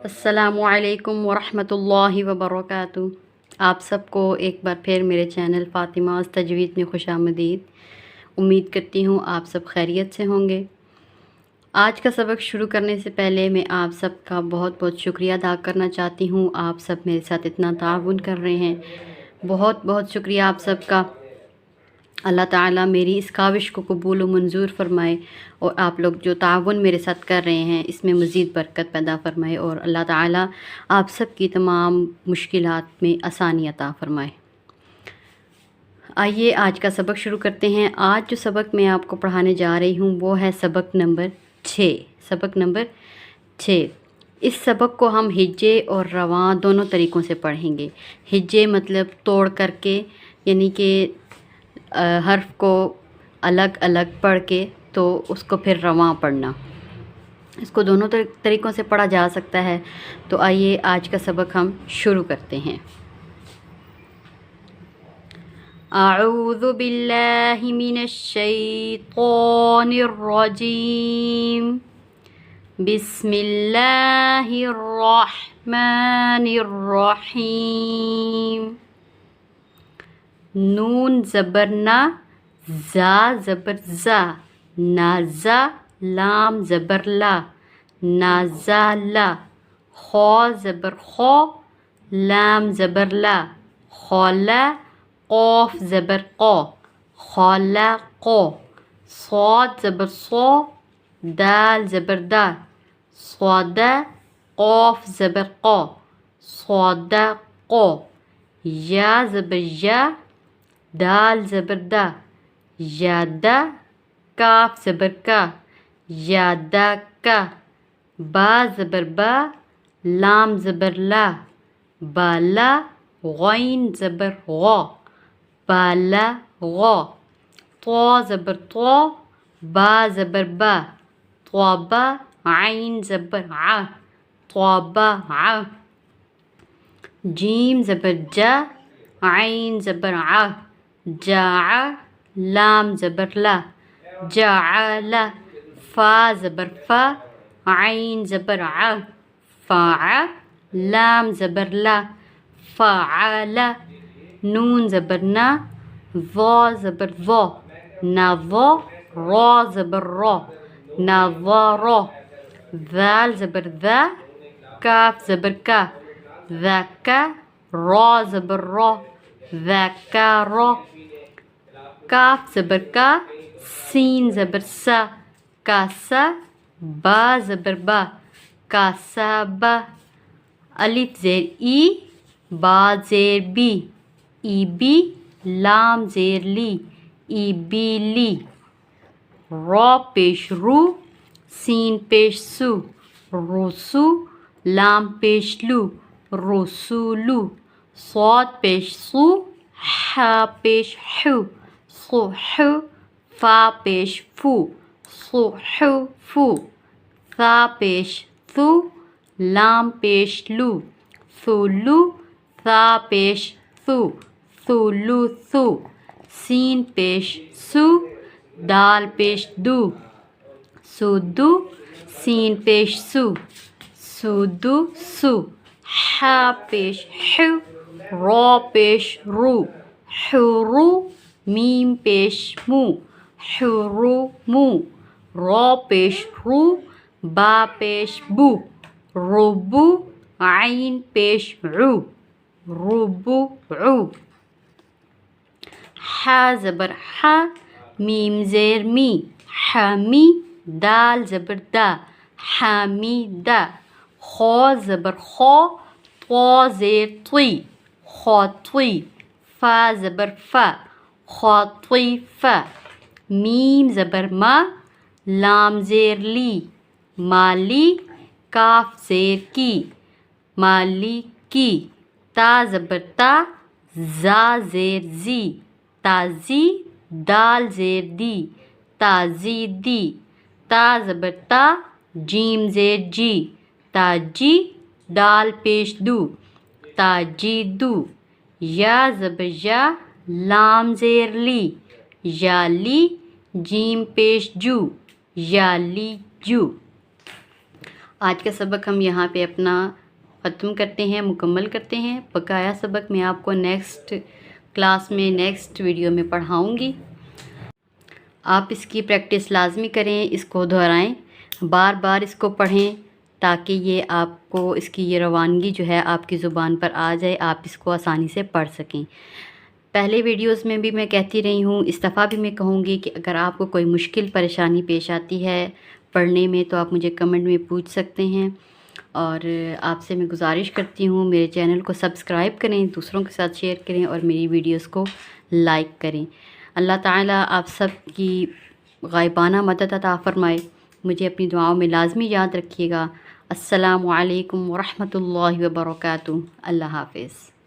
السلام علیکم ورحمۃ اللہ وبرکاتہ۔ آپ سب کو ایک بار پھر میرے چینل فاطمہ تجوید میں خوش آمدید۔ امید کرتی ہوں آپ سب خیریت سے ہوں گے۔ آج کا سبق شروع کرنے سے پہلے میں آپ سب کا بہت بہت شکریہ ادا کرنا چاہتی ہوں۔ آپ سب میرے ساتھ اتنا تعاون کر رہے ہیں، بہت بہت شکریہ آپ سب کا۔ اللہ تعالیٰ میری اس کاوش کو قبول و منظور فرمائے، اور آپ لوگ جو تعاون میرے ساتھ کر رہے ہیں اس میں مزید برکت پیدا فرمائے، اور اللہ تعالیٰ آپ سب کی تمام مشکلات میں آسانی عطا فرمائے۔ آئیے آج کا سبق شروع کرتے ہیں۔ آج جو سبق میں آپ کو پڑھانے جا رہی ہوں وہ ہے سبق نمبر 6۔ سبق نمبر 6۔ اس سبق کو ہم ہجے اور رواں دونوں طریقوں سے پڑھیں گے۔ ہجے مطلب توڑ کر کے، یعنی کہ حرف کو الگ الگ پڑھ کے تو اس کو پھر رواں پڑھنا۔ اس کو دونوں طریقوں سے پڑھا جا سکتا ہے۔ تو آئیے آج کا سبق ہم شروع کرتے ہیں۔ اعوذ باللہ من الشیطان الرجیم، بسم اللہ الرحمن الرحیم۔ نون زبر نا، زا زبر زا، نازا، لام زبر لا، نازالا۔ خو زبر خو، لام زبر لا، خولا۔ قوف زبر قو، خولا قو۔ صاد زبر صو، دال زبر دا، صودا۔ قوف زبر قو، صودا قو۔ یا زبر یا، دال زبر دا، یادا۔ کاف زبر کا، یادا کا۔ با زبر با، لام زبر لا، بالا۔ غین زبر غو، بالا غو۔ طو زبر طو، با زبر با، طوبا۔ عین زبر ع، طوبا ع۔ جیم زبر جا، عین زبر ع، جاع۔ لام زبر لا، جعل۔ فا زبر فا، عین زبر ع، فاع۔ لام زبر لا، فعل۔ نون زبر نا، ظا زبر ظو، نظو۔ را زبر رو، نظرو۔ ذال زبر ذا، کاف زبر کا، ذاکا۔ را زبر رو، ذاکارو۔ کاف زبر کا، سین زبر سا، کاسا۔ با زبر با، کاسابا۔ الف زیر ای، با زیر بی، ای بی۔ لام زیر لی، ای بی لی۔ رو پیش رو، سین پیش سو، روسو۔ لام پیش لو، رسولو۔ صاد پیش سو، حا پیش حو، صحو۔ فا پیش فو، صحفو۔ ثا پیش ثو، لام پیش لو، ثولو۔ ثا پیش ثو، ثولوثو۔ سین پیش سو، دال پیش دو، سودو۔ سین پیش سو، سودوسو۔ حا پیش حو، را پیش رو، حورو۔ میم پیش مو، حرومو۔ را پیش رو، با پیش بو، ربو۔ عین پیش عو، ربوعو۔ حا زبر حا، میم زیر می، حمی۔ دال زبر دا، حمیدا۔ خو زبر خو، طو زیر طی، خوطی۔ فا زبر فا، خاطیفا۔ میم زبر ما، لام زیر لی، مالی۔ کاف زیر کی، مالی کی۔ تا زبر تا، زا زیر زی، تازی۔ دال زیر دی، تازی دی۔ تا زبر تا، جیم زیر جی، تاجی۔ دال پیش دو، تاجی دو۔ یا زبر یا، لام زیر لی، یالی۔ جیم پیش جو، یالی جو۔ آج کا سبق ہم یہاں پہ اپنا ختم کرتے ہیں، مکمل کرتے ہیں۔ بقایا سبق میں آپ کو نیکسٹ کلاس میں نیکسٹ ویڈیو میں پڑھاؤں گی۔ آپ اس کی پریکٹس لازمی کریں، اس کو دہرائیں، بار بار اس کو پڑھیں تاکہ یہ آپ کو اس کی یہ روانگی جو ہے آپ کی زبان پر آ جائے، آپ اس کو آسانی سے پڑھ سکیں۔ پہلے ویڈیوز میں بھی میں کہتی رہی ہوں، اس دفعہ بھی میں کہوں گی کہ اگر آپ کو کوئی مشکل پریشانی پیش آتی ہے پڑھنے میں تو آپ مجھے کمنٹ میں پوچھ سکتے ہیں، اور آپ سے میں گزارش کرتی ہوں میرے چینل کو سبسکرائب کریں، دوسروں کے ساتھ شیئر کریں اور میری ویڈیوز کو لائک کریں۔ اللہ تعالیٰ آپ سب کی غائبانہ مدد عطا فرمائے۔ مجھے اپنی دعاؤں میں لازمی یاد رکھیے گا۔ السلام علیکم ورحمۃ اللہ وبرکاتہ۔ اللہ حافظ۔